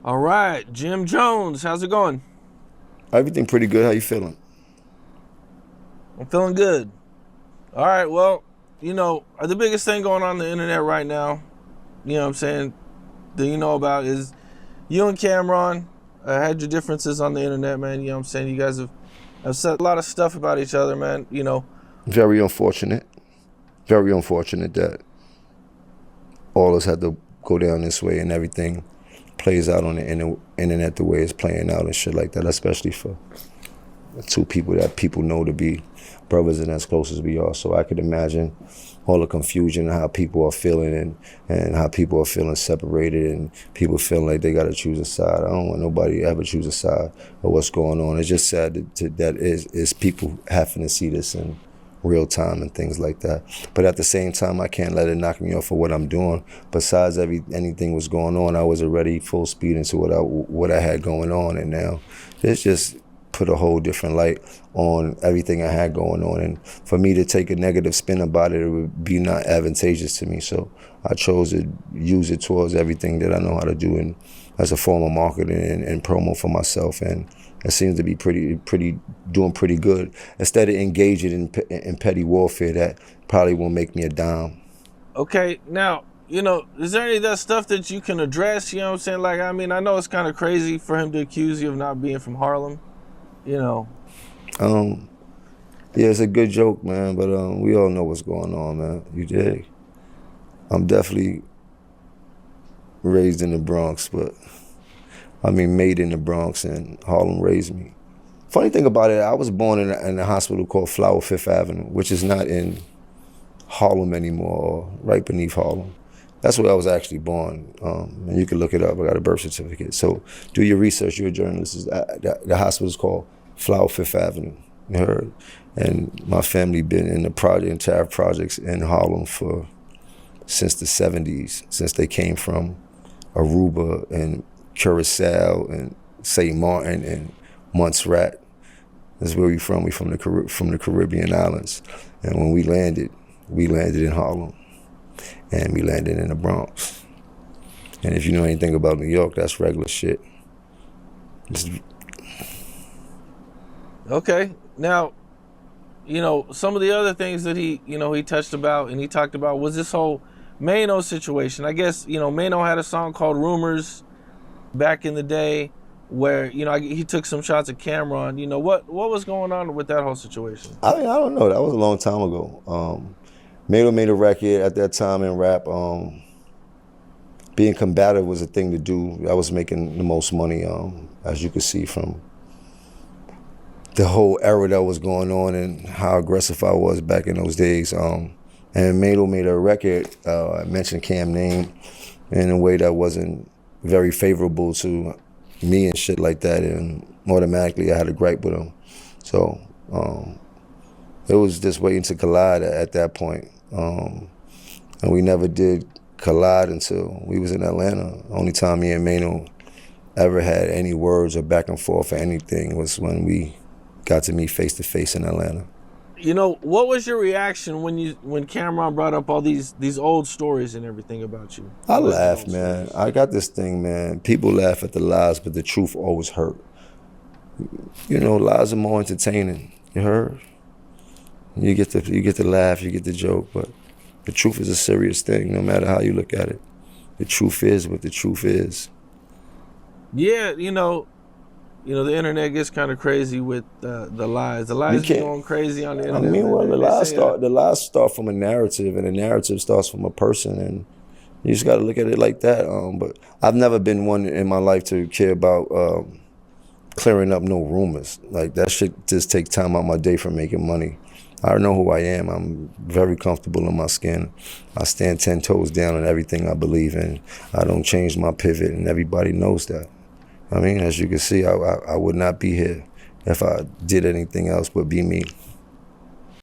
All right, Jim Jones, how's it going? Everything pretty good. How you feeling? I'm feeling good. All right, well, the biggest thing going on the internet right now, what I'm saying, that you know about is you and Cameron had your differences on the internet, man. You know what I'm saying? You guys have said a lot of stuff about each other, man. Very unfortunate. Very unfortunate that all of us had to go down this way and everything plays out on the internet the way it's playing out and shit like that, especially for two people that people know to be brothers and as close as we are. So I could imagine all the confusion and how people are feeling and how people are feeling separated and people feeling like they got to choose a side. I don't want nobody to ever choose a side of what's going on. It's just sad that is people having to see this in real time and things like that. But at the same time, I can't let it knock me off of what I'm doing. Besides anything was going on, I was already full speed into what I had going on, and now it's just put a whole different light on everything I had going on. And for me to take a negative spin about it, it would be not advantageous to me. So I chose to use it towards everything that I know how to do and as a form of marketing and promo for myself. And it seems to be doing pretty good. Instead of engaging in petty warfare that probably won't make me a dime. Okay, now, is there any of that stuff that you can address? You know what I'm saying? Like, I mean, I know it's kind of crazy for him to accuse you of not being from Harlem, you know. Yeah, it's a good joke, man, but we all know what's going on, man. You dig? I'm definitely raised in the Bronx, but made in the Bronx, and Harlem raised me. Funny thing about it, I was born in a hospital called Flower Fifth Avenue, which is not in Harlem anymore, or right beneath Harlem. That's where I was actually born, and you can look it up. I got a birth certificate. So do your research. You're a journalist. The hospital is called Flower Fifth Avenue. You heard? And my family been in the entire projects in Harlem since the 70s, since they came from Aruba and Curacao and St. Martin and Montserrat. That's where we from. We from the Caribbean islands. And when we landed in Harlem, and we landed in the Bronx. And if you know anything about New York, that's regular shit. Okay, now, some of the other things that he touched about and he talked about was this whole Mano situation. I guess, Mano had a song called Rumors back in the day where, he took some shots at Cameron. What was going on with that whole situation? I don't know. That was a long time ago. Mano made a record at that time in rap. Being combative was a thing to do. I was making the most money, as you could see from the whole era that was going on and how aggressive I was back in those days. And Mano made a record, I mentioned Cam name, in a way that wasn't very favorable to me and shit like that, and automatically I had a gripe with him. So it was just waiting to collide at that point. And we never did collide until we was in Atlanta. Only time me and Mano ever had any words or back and forth or anything was when we got to meet face to face in Atlanta. What was your reaction when Cameron brought up all these old stories and everything about you? I laughed, man. I got this thing, man. People laugh at the lies, but the truth always hurt. Lies are more entertaining. You heard? You get to laugh, you get the joke, but the truth is a serious thing, no matter how you look at it. The truth is what the truth is. Yeah, the internet gets kind of crazy with the lies. The lies be going crazy on the internet. Well, the lies start from a narrative, and a narrative starts from a person, and you just got to look at it like that. But I've never been one in my life to care about clearing up no rumors. Like, that shit just takes time out my day from making money. I know who I am. I'm very comfortable in my skin. I stand 10 toes down on everything I believe in. I don't change my pivot, and everybody knows that. As you can see, I would not be here if I did anything else but be me.